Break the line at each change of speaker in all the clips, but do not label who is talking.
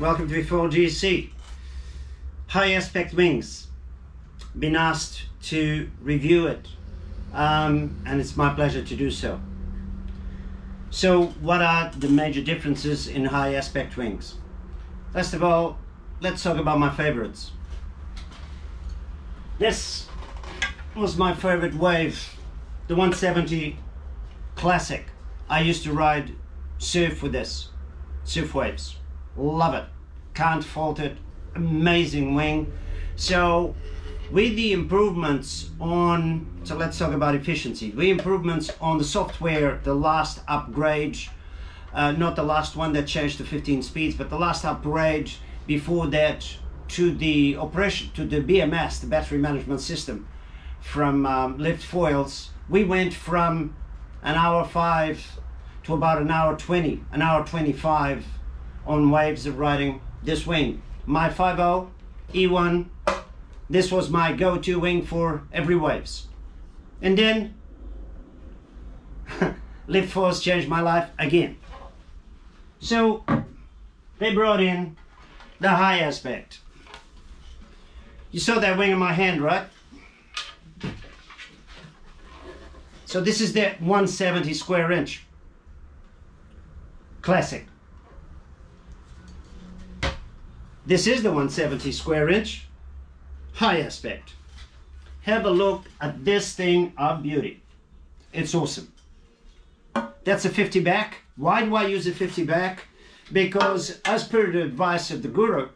welcome to eFoiling GC. High aspect wings. Been asked to review it, and it's my pleasure to do so. So what are the major differences in high aspect wings? First of all, let's talk about my favorites. This was my favorite wave, the 170 Classic. I used to ride surf with this, surf waves. Love it, can't fault it, amazing wing. So with the improvements on, so let's talk about efficiency. The improvements on the software, the last upgrade, not the last one that changed to 15 speeds, but the last upgrade before that to the operation, to the BMS, the battery management system from Liftfoils, we went from an hour 5 to about an hour 20, an hour 25 on waves of riding this wing. My 50 E1, this was my go-to wing for every waves. And then Liftfoils changed my life again. So they brought in the high aspect. You saw that wing in my hand, right? So this is the 170 square inch Classic. This is the 170 square inch high aspect. Have a look at this thing of beauty. It's awesome. That's a 50 back. Why do I use a 50 back? Because as per the advice of the guru,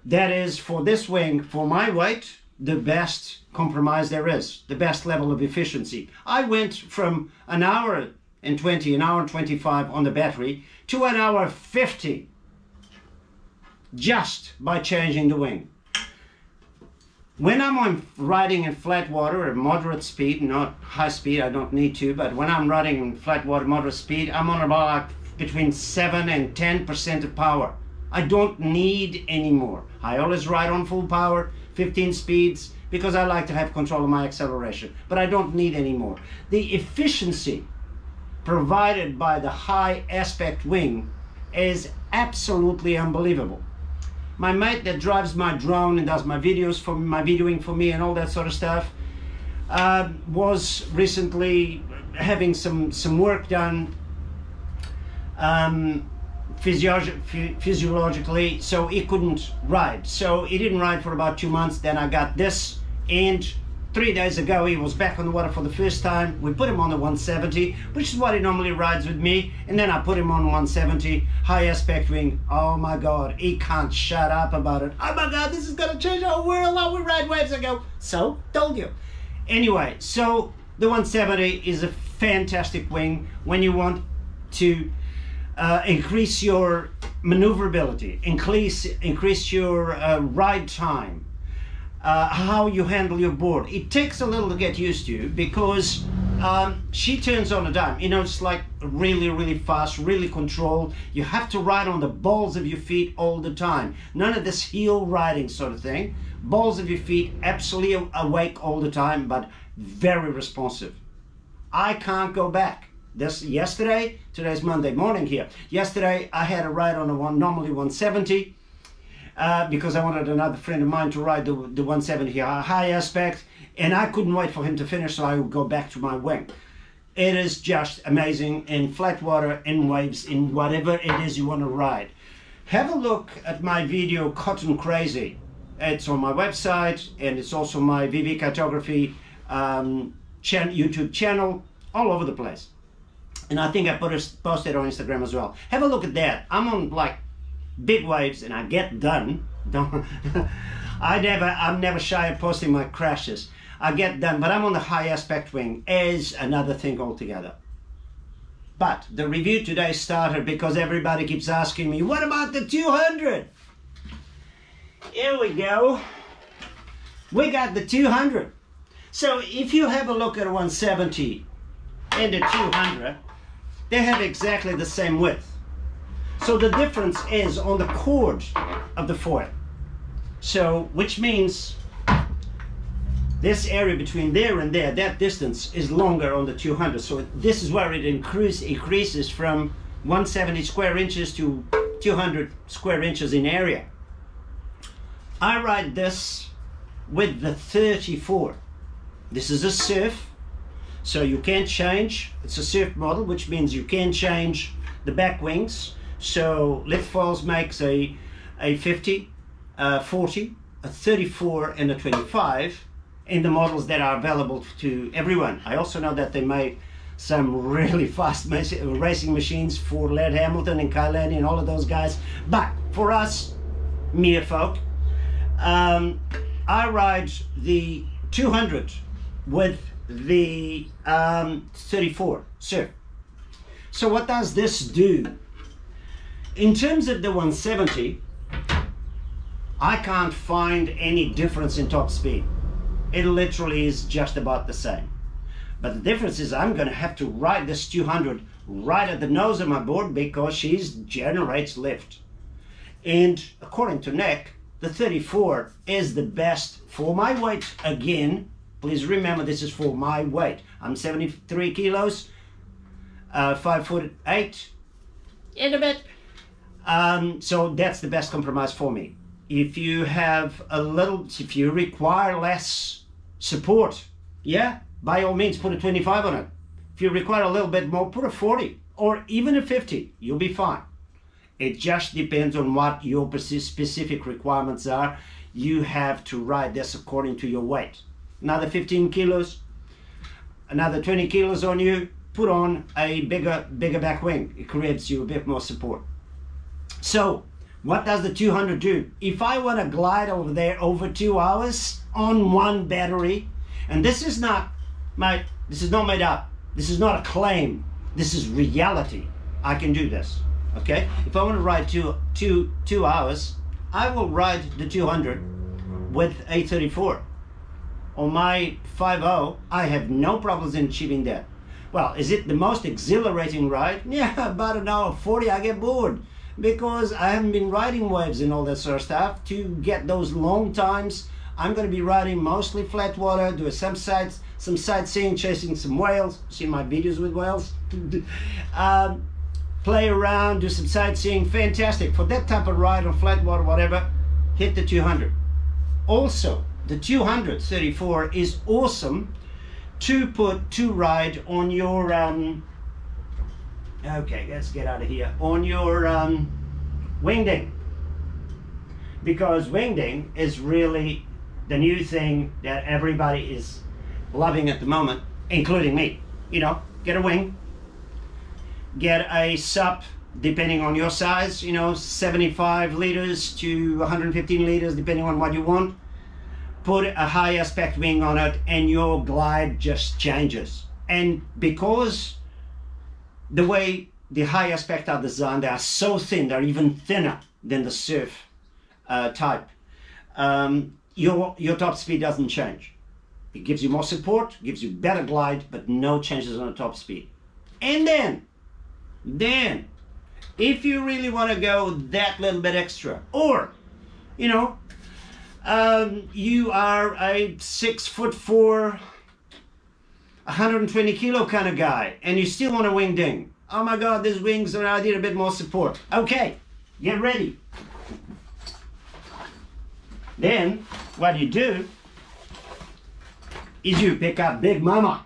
that is for this wing, for my weight, the best compromise there is, the best level of efficiency. I went from an hour and 20, an hour and 25 on the battery to an hour 50 just by changing the wing. When I'm riding in flat water at moderate speed, not high speed, I don't need to, but when I'm riding in flat water, moderate speed, I'm on about between 7 and 10% of power. I don't need any more. I always ride on full power, 15 speeds, because I like to have control of my acceleration, but I don't need any more. The efficiency provided by the high aspect wing is absolutely unbelievable. My mate that drives my drone and does my videos for my videoing for me and all that sort of stuff was recently having some work done physiologically, so he couldn't ride. So he didn't ride for about 2 months. Then I got this, and 3 days ago he was back on the water for the first time. We put him on the 170, which is what he normally rides with me, and then I put him on 170 high aspect wing. Oh my god, he can't shut up about it. Oh my god, this is gonna change our world, how we ride waves. I go, so told you. Anyway, so the 170 is a fantastic wing when you want to increase your maneuverability, increase your ride time, how you handle your board. It takes a little to get used to because she turns on a dime. You know, it's like really fast, really controlled. You have to ride on the balls of your feet all the time. None of this heel riding sort of thing. Balls of your feet, absolutely awake all the time, but very responsive. I can't go back. Yesterday, today's Monday morning here. Yesterday I had a ride on a normally 170 because I wanted another friend of mine to ride the 170 high aspect, and I couldn't wait for him to finish, so I would go back to my wing. It is just amazing in flat water, in waves, in whatever it is you want to ride. Have a look at my video Cotton Crazy. It's on my website, and it's also my VV Cartography YouTube channel, all over the place. And I think I posted on Instagram as well. Have a look at that. I'm on like big waves and I get done. I'm never shy of posting my crashes. I get done, but I'm on the high aspect wing is another thing altogether. But the review today started because everybody keeps asking me, what about the 200? Here we go. We got the 200. So if you have a look at a 170 and a 200, they have exactly the same width. So the difference is on the cord of the foil. So, which means this area between there and there, that distance is longer on the 200. So this is where it increases from 170 square inches to 200 square inches in area. I ride this with the 34. This is a surf, so you can change. It's a surf model, which means you can change the back wings. So Liftfoils makes a 50, 40, a 34 and a 25 in the models that are available to everyone. I also know that they make some really fast racing machines for Laird Hamilton and Kyle Landy and all of those guys. But for us, mere folk, I ride the 200 with the 34 surf. So what does this do? In terms of the 170, I can't find any difference in top speed. It literally is just about the same. But the difference is I'm going to have to ride this 200 right at the nose of my board because she generates lift. And according to Nick, the 34 is the best for my weight. Again, please remember this is for my weight. I'm 73 kilos, 5'8" in a bit. So that's the best compromise for me. If you have if you require less support, yeah, by all means put a 25 on it. If you require a little bit more, put a 40 or even a 50, you'll be fine. It just depends on what your specific requirements are. You have to ride this according to your weight. Another 15 kilos, another 20 kilos on you, put on a bigger back wing. It creates you a bit more support. So what does the 200 do? If I want to glide over there over 2 hours on one battery, and this is not made up. This is not a claim. This is reality. I can do this. Okay? If I want to ride two hours, I will ride the 200 with a 34. On my 5.0, I have no problems in achieving that. Well, is it the most exhilarating ride? Yeah, about an hour 40 I get bored because I haven't been riding waves and all that sort of stuff. To get those long times, I'm going to be riding mostly flat water, doing some sightseeing, chasing some whales. Seen my videos with whales. Play around, do some sightseeing. Fantastic. For that type of ride on flat water, whatever, hit the 200. Also, the 200 34 is awesome to ride on your okay, let's get out of here, on your wingding, because wingding is really the new thing that everybody is loving at the moment, including me. You know, get a wing, get a sup, depending on your size, you know, 75 liters to 115 liters, depending on what you want. Put a high aspect wing on it and your glide just changes. And because the way the high aspect are designed, they are so thin, they're even thinner than the surf type, your top speed doesn't change. It gives you more support, gives you better glide, but no changes on the top speed. And then if you really want to go that little bit extra, or you know, you are a 6'4", 120 kilo kind of guy, and you still want a wing ding. Oh my God, these wings are, I need a bit more support. Okay, get ready. Then what you do is you pick up Big Mama,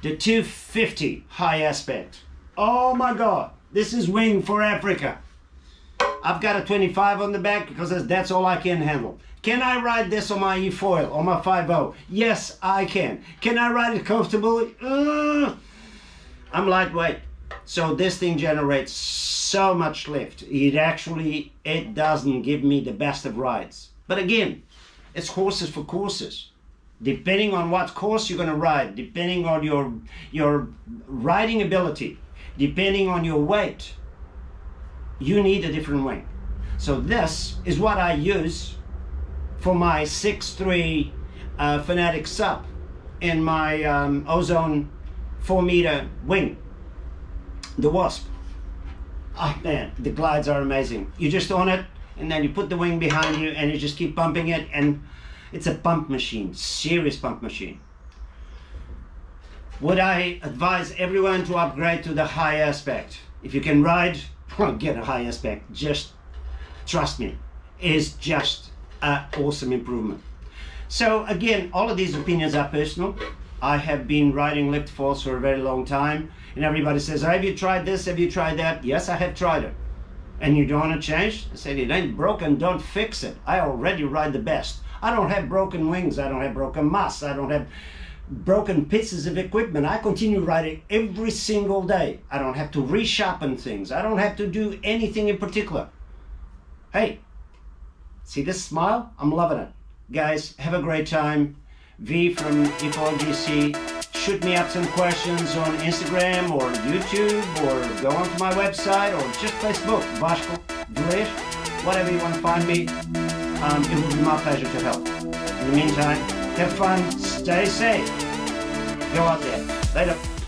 the 250 high aspect. Oh my God, this is wing for Africa. I've got a 25 on the back because that's all I can handle. Can I ride this on my eFoil, on my 5.0? Yes, I can. Can I ride it comfortably? I'm lightweight. So this thing generates so much lift. It doesn't give me the best of rides. But again, it's horses for courses. Depending on what course you're going to ride, depending on your riding ability, depending on your weight, you need a different wing. So this is what I use for my 6'3" Fanatic Sup in my Ozone 4-meter wing, the Wasp. Oh man, the glides are amazing. You just on it and then you put the wing behind you and you just keep pumping it, and it's a pump machine, serious pump machine. Would I advise everyone to upgrade to the high aspect? If you can ride get a high aspect. Just trust me, is just an awesome improvement. So again, all of these opinions are personal. I have been riding Liftfoils for a very long time, and everybody says, have you tried this, have you tried that? Yes, I have tried it. And you don't want to change? I said, it ain't broken, don't fix it. I already ride the best. I don't have broken wings, I don't have broken masts, I don't have broken pieces of equipment. I continue riding every single day. I don't have to resharpen things. I don't have to do anything in particular. Hey, see this smile? I'm loving it. Guys, have a great time. V from eFoiling GC. Shoot me up some questions on Instagram or YouTube, or go onto my website, or just Facebook, Vasco, Delish, whatever you want to find me. It will be my pleasure to help. In the meantime, have fun, stay safe. Go out there. Later.